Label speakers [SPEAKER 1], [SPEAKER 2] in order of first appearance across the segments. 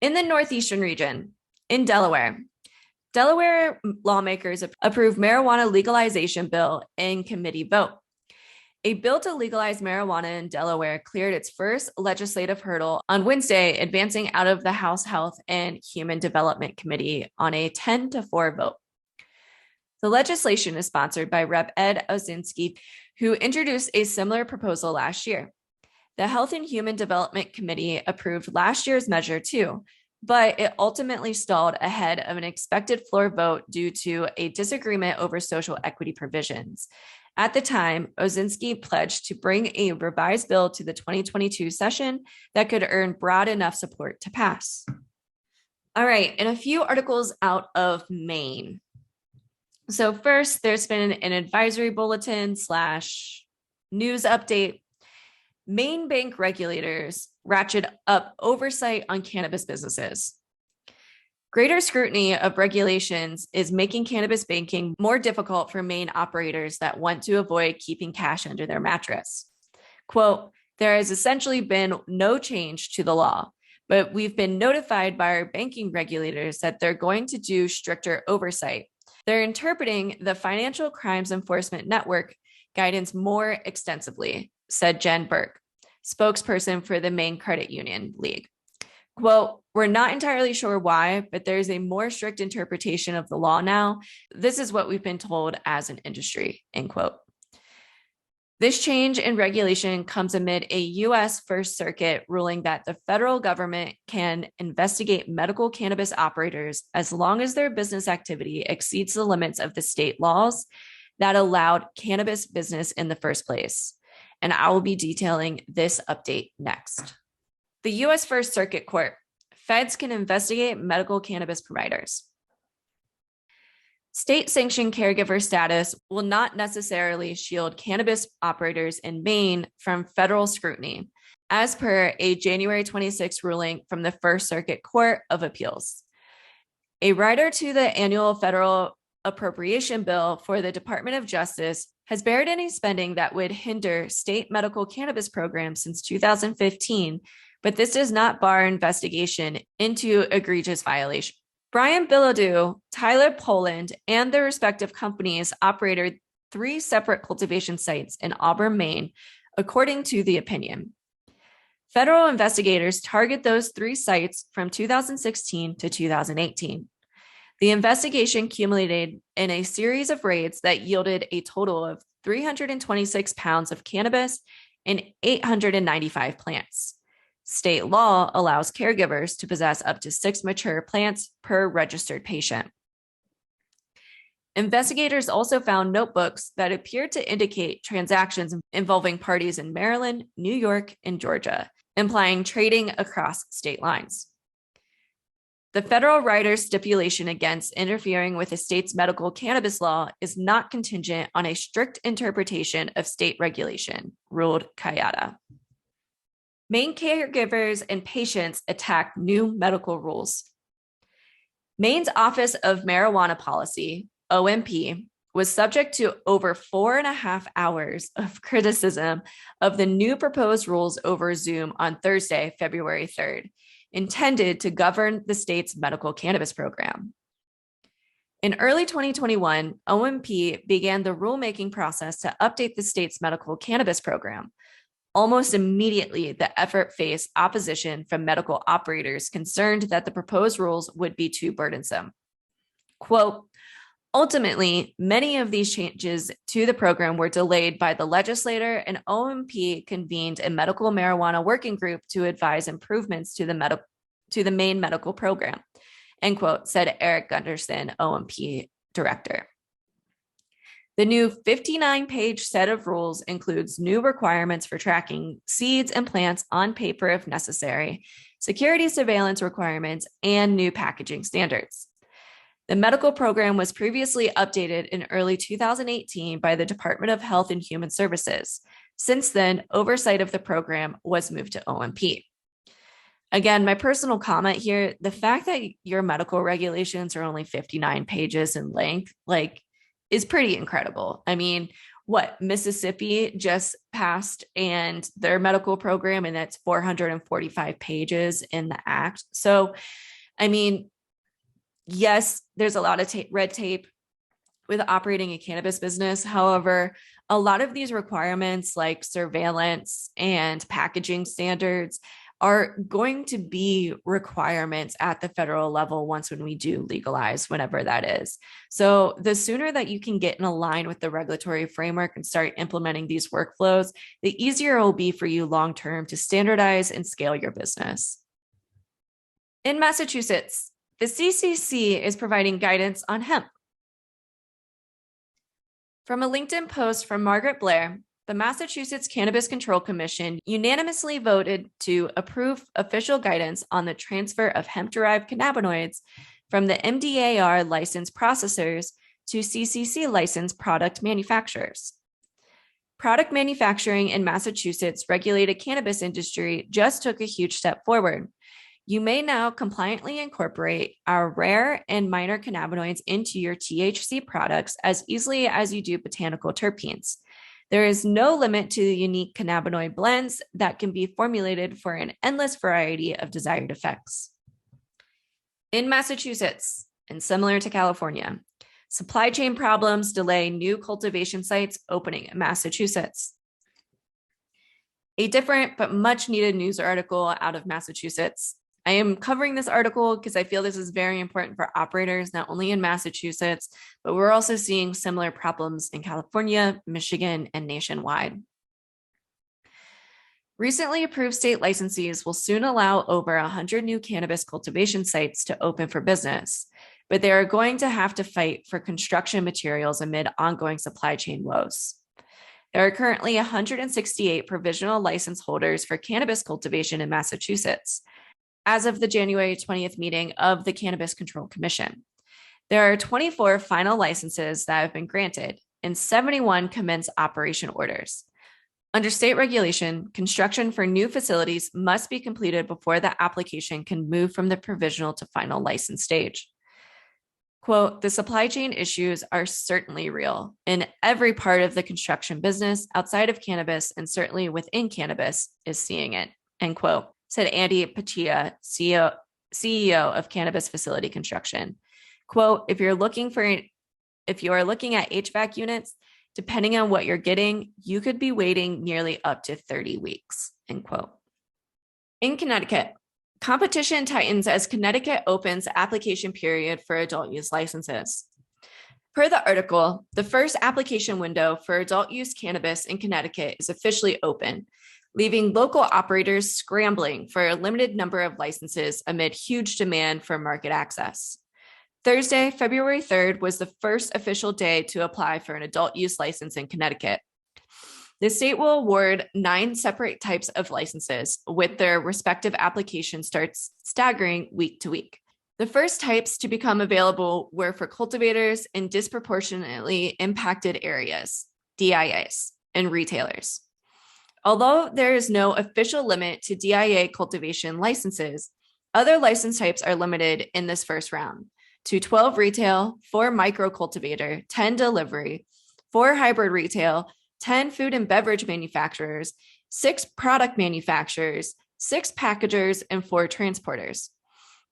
[SPEAKER 1] In the Northeastern region, in Delaware lawmakers approved marijuana legalization bill in committee vote. A bill to legalize marijuana in Delaware cleared its first legislative hurdle on Wednesday, advancing out of the House Health and Human Development Committee on a 10-4 vote. The legislation is sponsored by Rep. Ed Osinski, who introduced a similar proposal last year. The Health and Human Development Committee approved last year's measure too, but it ultimately stalled ahead of an expected floor vote due to a disagreement over social equity provisions. At the time, Osinski pledged to bring a revised bill to the 2022 session that could earn broad enough support to pass. All right, and a few articles out of Maine. So first, there's been an advisory bulletin / news update. Maine bank regulators ratchet up oversight on cannabis businesses. Greater scrutiny of regulations is making cannabis banking more difficult for Maine operators that want to avoid keeping cash under their mattress. Quote, there has essentially been no change to the law, but we've been notified by our banking regulators that they're going to do stricter oversight. They're interpreting the Financial Crimes Enforcement Network guidance more extensively, said Jen Burke, spokesperson for the Maine Credit Union League. Quote, we're not entirely sure why, but there's a more strict interpretation of the law now. This is what we've been told as an industry, end quote. This change in regulation comes amid a U.S. First Circuit ruling that the federal government can investigate medical cannabis operators as long as their business activity exceeds the limits of the state laws that allowed cannabis business in the first place. And I will be detailing this update next. The U.S. First Circuit Court, feds can investigate medical cannabis providers. State-sanctioned caregiver status will not necessarily shield cannabis operators in Maine from federal scrutiny, as per a January 26 ruling from the First Circuit Court of Appeals. A rider to the annual federal appropriation bill for the Department of Justice has buried any spending that would hinder state medical cannabis programs since 2015, but this does not bar investigation into egregious violation. Brian Bilodeau, Tyler Poland, and their respective companies operated 3 separate cultivation sites in Auburn, Maine, according to the opinion. Federal investigators target those 3 sites from 2016 to 2018. The investigation culminated in a series of raids that yielded a total of 326 pounds of cannabis and 895 plants. State law allows caregivers to possess up to 6 mature plants per registered patient. Investigators also found notebooks that appeared to indicate transactions involving parties in Maryland, New York, and Georgia, implying trading across state lines. The federal rider's stipulation against interfering with a state's medical cannabis law is not contingent on a strict interpretation of state regulation, ruled Kayada. Maine caregivers and patients attack new medical rules. Maine's Office of Marijuana Policy, OMP, was subject to over 4.5 hours of criticism of the new proposed rules over Zoom on Thursday, February 3rd, intended to govern the state's medical cannabis program. In early 2021, OMP began the rulemaking process to update the state's medical cannabis program. Almost immediately, the effort faced opposition from medical operators concerned that the proposed rules would be too burdensome. Quote, ultimately, many of these changes to the program were delayed by the legislator, and OMP convened a medical marijuana working group to advise improvements to the Maine medical program, end quote, said Eric Gunderson, OMP director. The new 59-page set of rules includes new requirements for tracking seeds and plants on paper if necessary, security surveillance requirements, and new packaging standards. The medical program was previously updated in early 2018 by the Department of Health and Human Services. Since then, oversight of the program was moved to OMP. Again, my personal comment here, the fact that your medical regulations are only 59 pages in length, is pretty incredible. I mean, Mississippi just passed and their medical program, and that's 445 pages in the act. So, I mean, yes, there's a lot of red tape with operating a cannabis business. However, a lot of these requirements like surveillance and packaging standards are going to be requirements at the federal level when we do legalize, whenever that is. So the sooner that you can get in line with the regulatory framework and start implementing these workflows, the easier it will be for you long-term to standardize and scale your business. In Massachusetts, the CCC is providing guidance on hemp. From a LinkedIn post from Margaret Blair, the Massachusetts Cannabis Control Commission unanimously voted to approve official guidance on the transfer of hemp-derived cannabinoids from the MDAR licensed processors to CCC licensed product manufacturers. Product manufacturing in Massachusetts' regulated cannabis industry just took a huge step forward. You may now compliantly incorporate our rare and minor cannabinoids into your THC products as easily as you do botanical terpenes. There is no limit to the unique cannabinoid blends that can be formulated for an endless variety of desired effects. In Massachusetts, and similar to California, supply chain problems delay new cultivation sites opening in Massachusetts. A different but much needed news article out of Massachusetts. I am covering this article because I feel this is very important for operators, not only in Massachusetts, but we're also seeing similar problems in California, Michigan, and nationwide. Recently approved state licensees will soon allow over 100 new cannabis cultivation sites to open for business, but they are going to have to fight for construction materials amid ongoing supply chain woes. There are currently 168 provisional license holders for cannabis cultivation in Massachusetts, as of the January 20th meeting of the Cannabis Control Commission. There are 24 final licenses that have been granted, and 71 commence operation orders. Under state regulation, construction for new facilities must be completed before the application can move from the provisional to final license stage. Quote, the supply chain issues are certainly real in every part of the construction business outside of cannabis, and certainly within cannabis is seeing it, end quote, said Andy Pachia, CEO of Cannabis Facility Construction. Quote, if you are looking at HVAC units, depending on what you're getting, you could be waiting nearly up to 30 weeks, end quote. In Connecticut, competition tightens as Connecticut opens application period for adult use licenses. Per the article, the first application window for adult use cannabis in Connecticut is officially open, leaving local operators scrambling for a limited number of licenses amid huge demand for market access. Thursday, February 3rd, was the first official day to apply for an adult use license in Connecticut. The state will award 9 separate types of licenses, with their respective application starts staggering week to week. The first types to become available were for cultivators in disproportionately impacted areas, DIAs, and retailers. Although there is no official limit to DIA cultivation licenses, other license types are limited in this first round to 12 retail, 4 micro cultivator, 10 delivery, 4 hybrid retail, 10 food and beverage manufacturers, 6 product manufacturers, 6 packagers, and 4 transporters.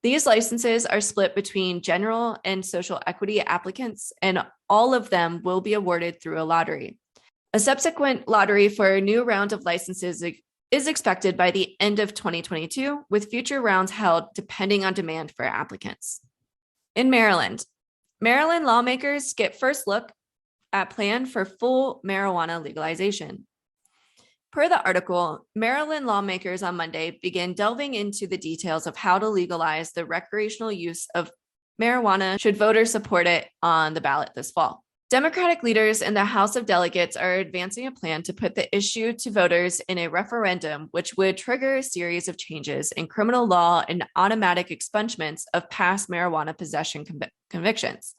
[SPEAKER 1] These licenses are split between general and social equity applicants, and all of them will be awarded through a lottery. A subsequent lottery for a new round of licenses is expected by the end of 2022, with future rounds held depending on demand for applicants. In Maryland lawmakers get first look at plan for full marijuana legalization. Per the article, Maryland lawmakers on Monday began delving into the details of how to legalize the recreational use of marijuana should voters support it on the ballot this fall. Democratic leaders in the House of Delegates are advancing a plan to put the issue to voters in a referendum, which would trigger a series of changes in criminal law and automatic expungements of past marijuana possession convictions.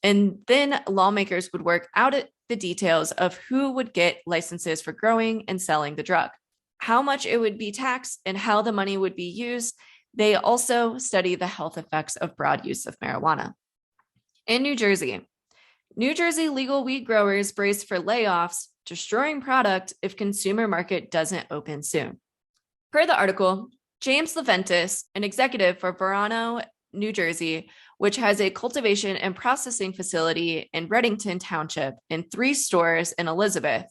[SPEAKER 1] And then lawmakers would work out the details of who would get licenses for growing and selling the drug, how much it would be taxed, and how the money would be used. They also study the health effects of broad use of marijuana. In New Jersey New Jersey legal weed growers brace for layoffs, destroying product if consumer market doesn't open soon. Per the article, James Leventis, an executive for Verano, New Jersey, which has a cultivation and processing facility in Reddington Township and 3 stores in Elizabeth,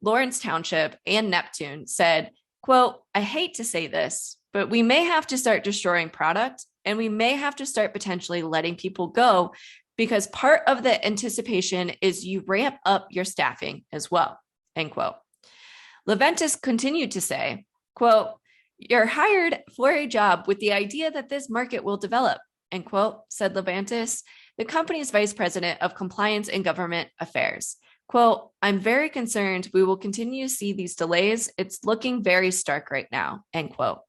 [SPEAKER 1] Lawrence Township, and Neptune, said, quote, "I hate to say this, but we may have to start destroying product and we may have to start potentially letting people go because part of the anticipation is you ramp up your staffing as well," end quote. Leventis continued to say, quote, "You're hired for a job with the idea that this market will develop," end quote, said Leventis, the company's vice president of compliance and government affairs. Quote, "I'm very concerned we will continue to see these delays. It's looking very stark right now," end quote.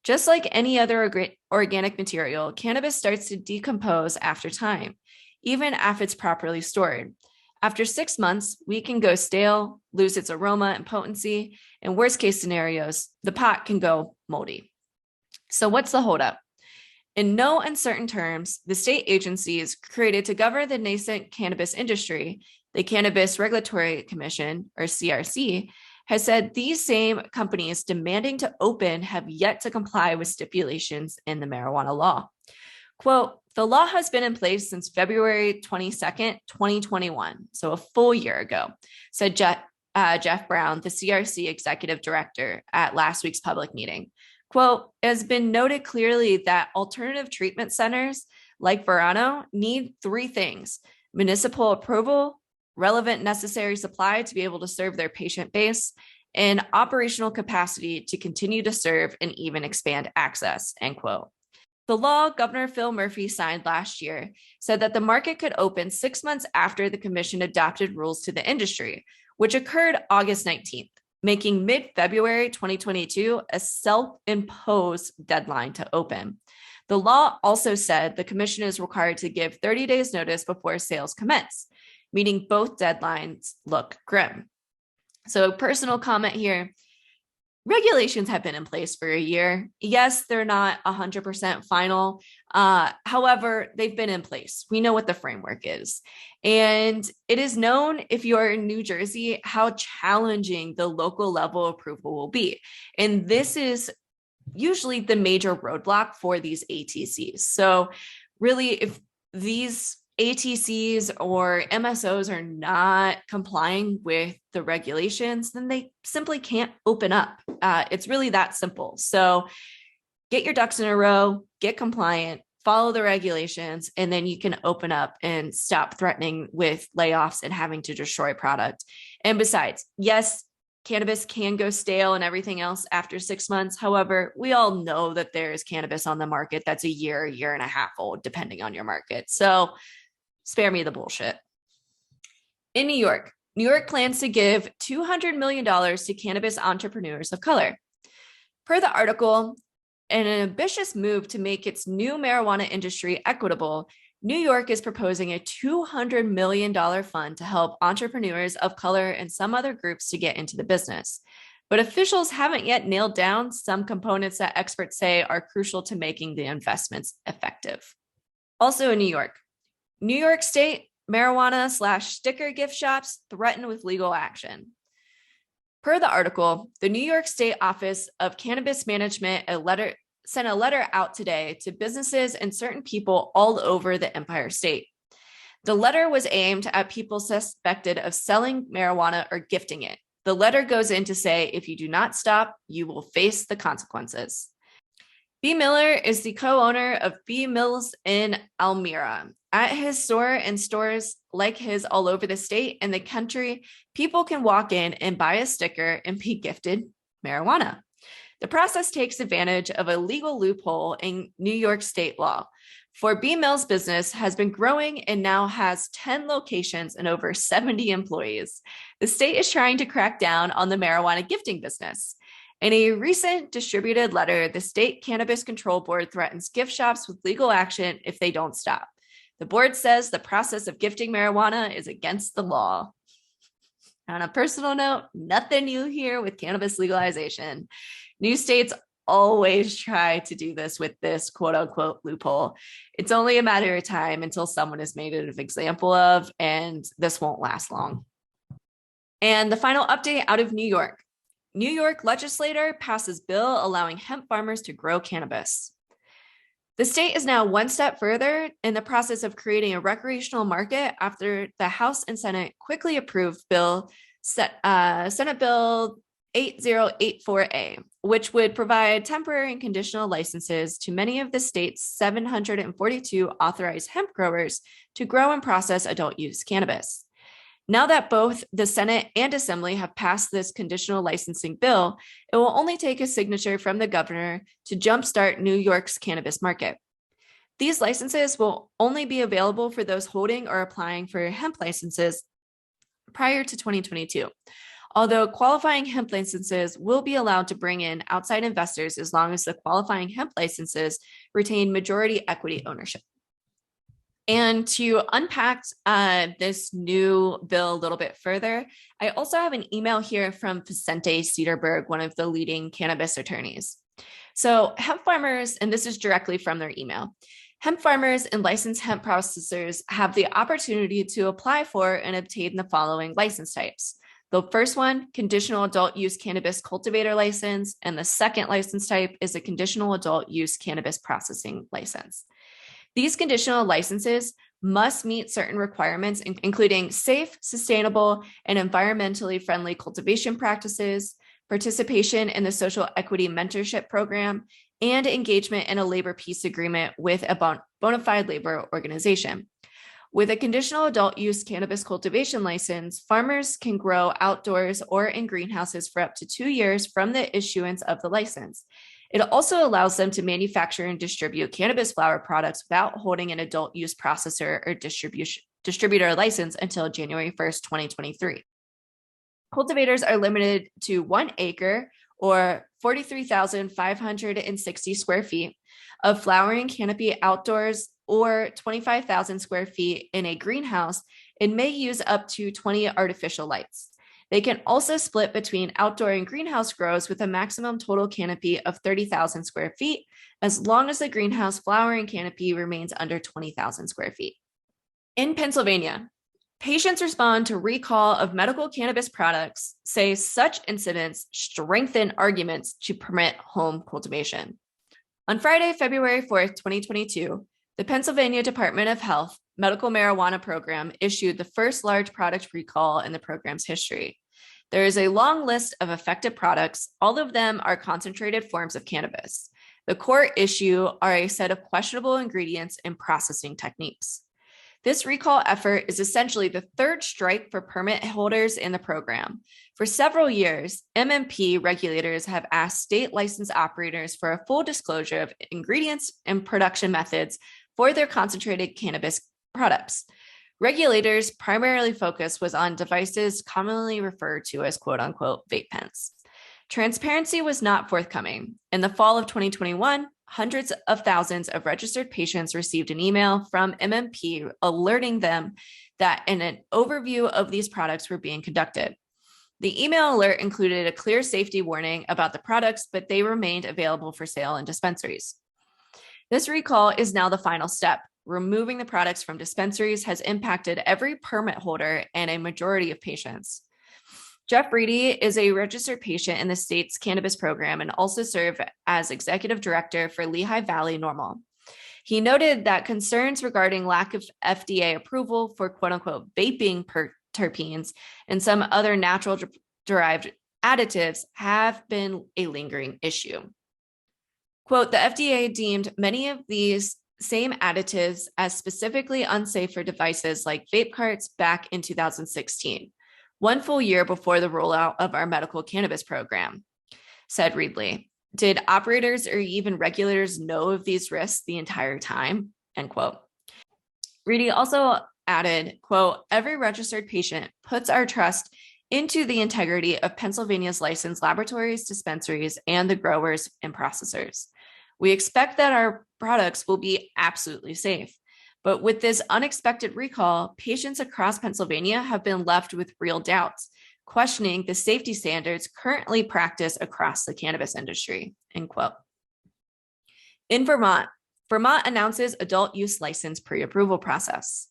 [SPEAKER 1] Just like any other organic material, cannabis starts to decompose after time, even if it's properly stored. After 6 months, weed can go stale, lose its aroma and potency. In worst case scenarios, the pot can go moldy. So what's the holdup? In no uncertain terms, the state agencies created to govern the nascent cannabis industry, the Cannabis Regulatory Commission, or CRC, has said these same companies demanding to open have yet to comply with stipulations in the marijuana law. Quote, "The law has been in place since February 22nd, 2021, so a full year ago," said Jeff Brown, the CRC executive director, at last week's public meeting. Quote, "It has been noted clearly that alternative treatment centers like Verano need 3 things: municipal approval, relevant necessary supply to be able to serve their patient base, and operational capacity to continue to serve and even expand access," end quote. The law Governor Phil Murphy signed last year said that the market could open 6 months after the commission adopted rules to the industry, which occurred August 19th, making mid-February 2022 a self-imposed deadline to open. The law also said the commission is required to give 30 days notice before sales commence, meaning both deadlines look grim. So a personal comment here. Regulations have been in place for a year. Yes, they're not 100% final. However, they've been in place. We know what the framework is. And it is known, if you're in New Jersey, how challenging the local level approval will be. And this is usually the major roadblock for these ATCs. So really, if these ATCs or MSOs are not complying with the regulations, then they simply can't open up. It's really that simple. So get your ducks in a row, get compliant, follow the regulations, and then you can open up and stop threatening with layoffs and having to destroy product. And besides, yes, cannabis can go stale and everything else after 6 months. However, we all know that there is cannabis on the market that's a year and a half old, depending on your market. So spare me the bullshit. In New York plans to give $200 million to cannabis entrepreneurs of color. Per the article, in an ambitious move to make its new marijuana industry equitable, New York is proposing a $200 million fund to help entrepreneurs of color and some other groups to get into the business. But officials haven't yet nailed down some components that experts say are crucial to making the investments effective. Also in New York State marijuana/sticker gift shops threatened with legal action. Per the article, the New York State Office of Cannabis Management sent a letter out today to businesses and certain people all over the Empire State. The letter was aimed at people suspected of selling marijuana or gifting it. The letter goes in to say, if you do not stop, you will face the consequences. B. Miller is the co-owner of B. Mills in Elmira. At his store and stores like his all over the state and the country, people can walk in and buy a sticker and be gifted marijuana. The process takes advantage of a legal loophole in New York state law. For B. Mills business has been growing and now has 10 locations and over 70 employees. The state is trying to crack down on the marijuana gifting business. In a recent distributed letter, the State Cannabis Control Board threatens gift shops with legal action if they don't stop. The board says the process of gifting marijuana is against the law. On a personal note, nothing new here with cannabis legalization. New states always try to do this with this quote unquote loophole. It's only a matter of time until someone is made an example of, and this won't last long. And the final update out of New York. New York legislator passes bill allowing hemp farmers to grow cannabis. The state is now one step further in the process of creating a recreational market after the House and Senate quickly approved Senate Bill 8084A, which would provide temporary and conditional licenses to many of the state's 742 authorized hemp growers to grow and process adult use cannabis. Now that both the Senate and Assembly have passed this conditional licensing bill, it will only take a signature from the governor to jumpstart New York's cannabis market. These licenses will only be available for those holding or applying for hemp licenses prior to 2022, although qualifying hemp licenses will be allowed to bring in outside investors as long as the qualifying hemp licenses retain majority equity ownership. And to unpack this new bill a little bit further, I also have an email here from Vicente Cederberg, one of the leading cannabis attorneys. So hemp farmers, and this is directly from their email, hemp farmers and licensed hemp processors have the opportunity to apply for and obtain the following license types. The first one, conditional adult use cannabis cultivator license, and the second license type is a conditional adult use cannabis processing license. These conditional licenses must meet certain requirements, including safe, sustainable, and environmentally friendly cultivation practices, participation in the social equity mentorship program, and engagement in a labor peace agreement with a bona fide labor organization. With a conditional adult use cannabis cultivation license, farmers can grow outdoors or in greenhouses for up to 2 years from the issuance of the license. It also allows them to manufacture and distribute cannabis flower products without holding an adult use processor or distributor license until January 1st, 2023. Cultivators are limited to 1 acre or 43,560 square feet of flowering canopy outdoors or 25,000 square feet in a greenhouse and may use up to 20 artificial lights. They can also split between outdoor and greenhouse grows with a maximum total canopy of 30,000 square feet, as long as the greenhouse flowering canopy remains under 20,000 square feet. In Pennsylvania, patients respond to recall of medical cannabis products, say such incidents strengthen arguments to permit home cultivation. On Friday, February 4th, 2022, the Pennsylvania Department of Health Medical Marijuana Program issued the first large product recall in the program's history. There is a long list of affected products. All of them are concentrated forms of cannabis. The core issue are a set of questionable ingredients and processing techniques. This recall effort is essentially the third strike for permit holders in the program. For several years, MMP regulators have asked state licensed operators for a full disclosure of ingredients and production methods for their concentrated cannabis products. Regulators' primary focus was on devices commonly referred to as quote unquote vape pens. Transparency was not forthcoming. In the fall of 2021, hundreds of thousands of registered patients received an email from MMP alerting them that an overview of these products were being conducted. The email alert included a clear safety warning about the products, but they remained available for sale in dispensaries. This recall is now the final step. Removing the products from dispensaries has impacted every permit holder and a majority of patients. Jeff Reedy is a registered patient in the state's cannabis program and also served as executive director for Lehigh Valley NORML. He noted that concerns regarding lack of FDA approval for quote unquote vaping terpenes and some other natural derived additives have been a lingering issue. Quote, the FDA deemed many of these same additives as specifically unsafe for devices like vape carts back in 2016, one full year before the rollout of our medical cannabis program, said Reedley. Did operators or even regulators know of these risks the entire time? End quote. Reedy also added, quote, every registered patient puts our trust into the integrity of Pennsylvania's licensed laboratories, dispensaries, and the growers and processors. We expect that our products will be absolutely safe. But with this unexpected recall, patients across Pennsylvania have been left with real doubts, questioning the safety standards currently practiced across the cannabis industry, end quote. In Vermont, Vermont announces adult use license pre-approval process.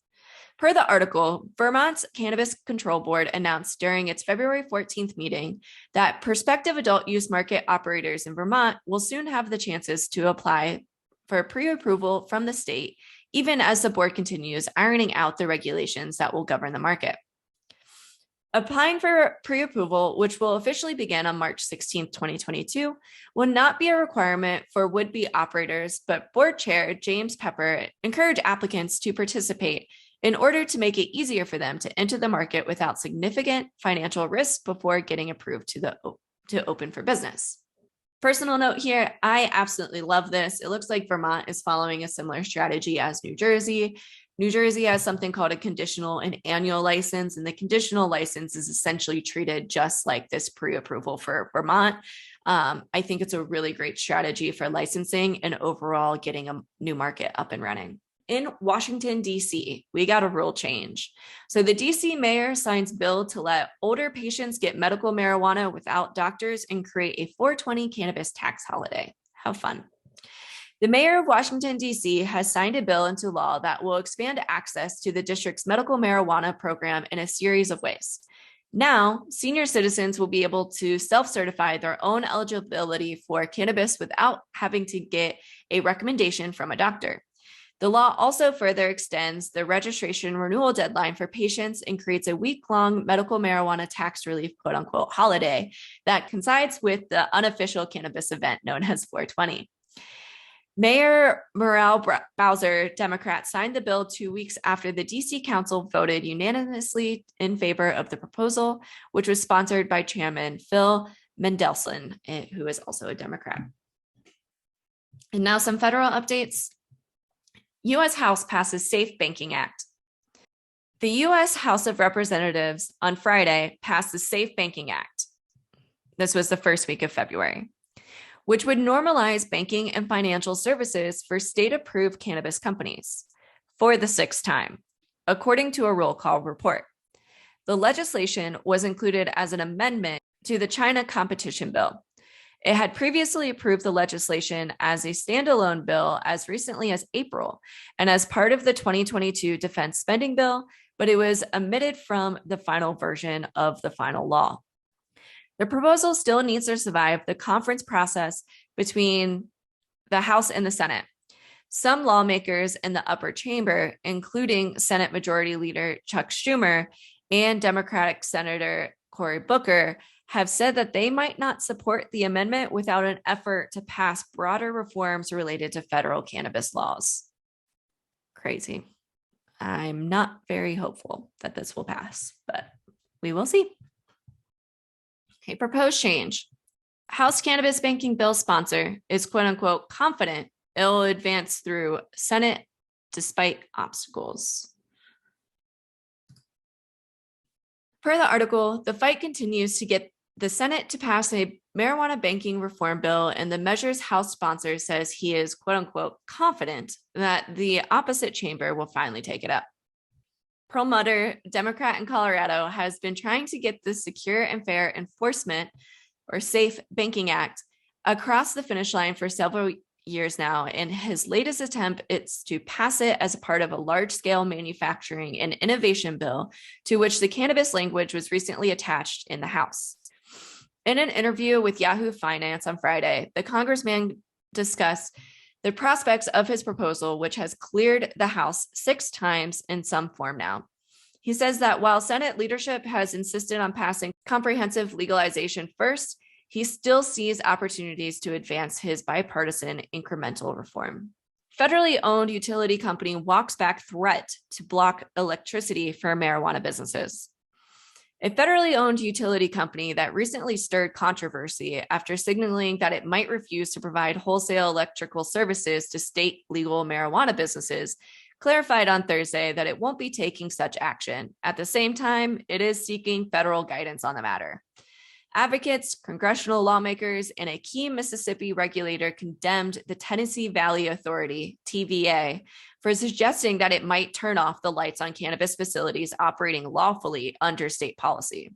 [SPEAKER 1] Per the article, Vermont's Cannabis Control Board announced during its February 14th meeting that prospective adult use market operators in Vermont will soon have the chances to apply for pre-approval from the state, even as the board continues ironing out the regulations that will govern the market. Applying for pre-approval, which will officially begin on March 16, 2022, will not be a requirement for would-be operators, but board chair James Pepper encouraged applicants to participate in order to make it easier for them to enter the market without significant financial risk before getting approved to open for business. Personal note here, I absolutely love this. It looks like Vermont is following a similar strategy as New Jersey. New Jersey has something called a conditional and annual license, and the conditional license is essentially treated just like this pre-approval for Vermont. I think it's a really great strategy for licensing and overall getting a new market up and running. In Washington, D.C., we got a rule change. So the D.C. mayor signs bill to let older patients get medical marijuana without doctors and create a 420 cannabis tax holiday. How fun. The mayor of Washington, D.C. has signed a bill into law that will expand access to the district's medical marijuana program in a series of ways. Now, senior citizens will be able to self-certify their own eligibility for cannabis without having to get a recommendation from a doctor. The law also further extends the registration renewal deadline for patients and creates a week-long medical marijuana tax relief, quote unquote, holiday that coincides with the unofficial cannabis event known as 420. Mayor Muriel Bowser, Democrat, signed the bill 2 weeks after the DC Council voted unanimously in favor of the proposal, which was sponsored by Chairman Phil Mendelson, who is also a Democrat. And now some federal updates. U.S. House passes Safe Banking Act. The U.S. House of Representatives on Friday passed the Safe Banking Act. This was the first week of February, which would normalize banking and financial services for state-approved cannabis companies for the sixth time, according to a roll call report. The legislation was included as an amendment to the China Competition Bill. It had previously approved the legislation as a standalone bill as recently as April and as part of the 2022 defense spending bill, but it was omitted from the final version of the final law. The proposal still needs to survive the conference process between the House and the Senate. Some lawmakers in the upper chamber, including Senate Majority Leader Chuck Schumer and Democratic Senator Cory Booker, have said that they might not support the amendment without an effort to pass broader reforms related to federal cannabis laws. Crazy. I'm not very hopeful that this will pass, but we will see. Okay, proposed change. House Cannabis Banking Bill sponsor is quote unquote confident it will advance through Senate despite obstacles. Per the article, the fight continues to get the Senate to pass a marijuana banking reform bill, and the measure's House sponsor says he is quote unquote confident that the opposite chamber will finally take it up. Perlmutter, Democrat in Colorado, has been trying to get the Secure and Fair Enforcement or Safe Banking Act across the finish line for several years now, and his latest attempt is to pass it as a part of a large-scale manufacturing and innovation bill to which the cannabis language was recently attached in the House. In an interview with Yahoo Finance on Friday, the congressman discussed the prospects of his proposal, which has cleared the House 6 times in some form now. He says that while Senate leadership has insisted on passing comprehensive legalization first, he still sees opportunities to advance his bipartisan incremental reform. Federally owned utility company walks back threat to block electricity for marijuana businesses. A federally owned utility company that recently stirred controversy after signaling that it might refuse to provide wholesale electrical services to state legal marijuana businesses clarified on Thursday that it won't be taking such action. At the same time, it is seeking federal guidance on the matter. Advocates, congressional lawmakers, and a key Mississippi regulator condemned the Tennessee Valley Authority, TVA, for suggesting that it might turn off the lights on cannabis facilities operating lawfully under state policy.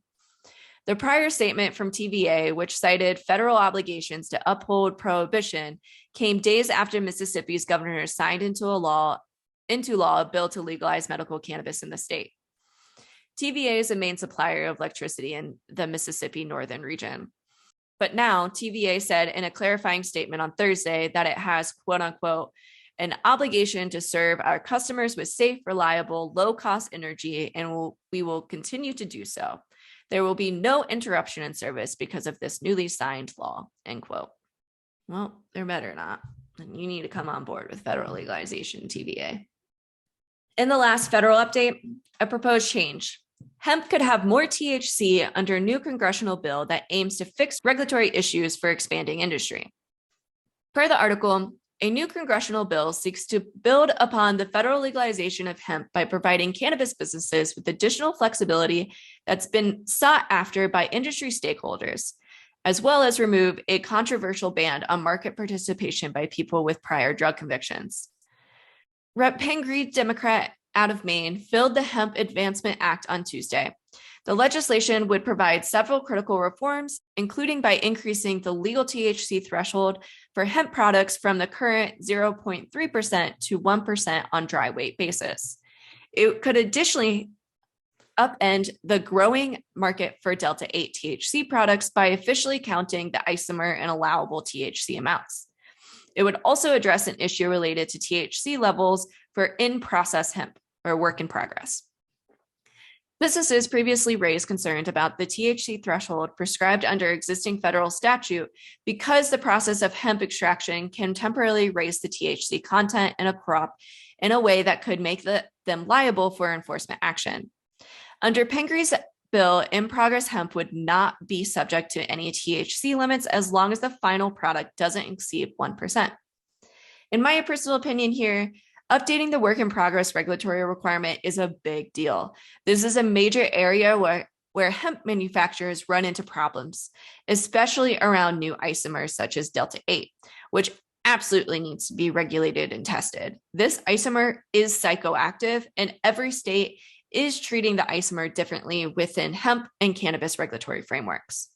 [SPEAKER 1] The prior statement from TVA, which cited federal obligations to uphold prohibition, came days after Mississippi's governor signed into law a bill to legalize medical cannabis in the state. TVA is a main supplier of electricity in the Mississippi northern region. But now TVA said in a clarifying statement on Thursday that it has, quote unquote, an obligation to serve our customers with safe, reliable, low-cost energy, and we will continue to do so. There will be no interruption in service because of this newly signed law, end quote. Well, there better not. And you need to come on board with federal legalization, TVA. In the last federal update, a proposed change. Hemp could have more THC under a new congressional bill that aims to fix regulatory issues for expanding industry. Per the article, a new congressional bill seeks to build upon the federal legalization of hemp by providing cannabis businesses with additional flexibility that's been sought after by industry stakeholders, as well as remove a controversial ban on market participation by people with prior drug convictions. Rep. Pingree, Democrat out of Maine, filled the Hemp Advancement Act on Tuesday. The legislation would provide several critical reforms, including by increasing the legal THC threshold for hemp products from the current 0.3% to 1% on dry weight basis. It could additionally upend the growing market for Delta 8 THC products by officially counting the isomer and allowable THC amounts. It would also address an issue related to THC levels for in-process hemp or work in progress. Businesses previously raised concerns about the THC threshold prescribed under existing federal statute because the process of hemp extraction can temporarily raise the THC content in a crop in a way that could make them liable for enforcement action. Under Pingree's bill, in-progress hemp would not be subject to any THC limits as long as the final product doesn't exceed 1%. In my personal opinion here, updating the work in progress regulatory requirement is a big deal. This is a major area where hemp manufacturers run into problems, especially around new isomers such as Delta 8, which absolutely needs to be regulated and tested. This isomer is psychoactive, and every state is treating the isomer differently within hemp and cannabis regulatory frameworks.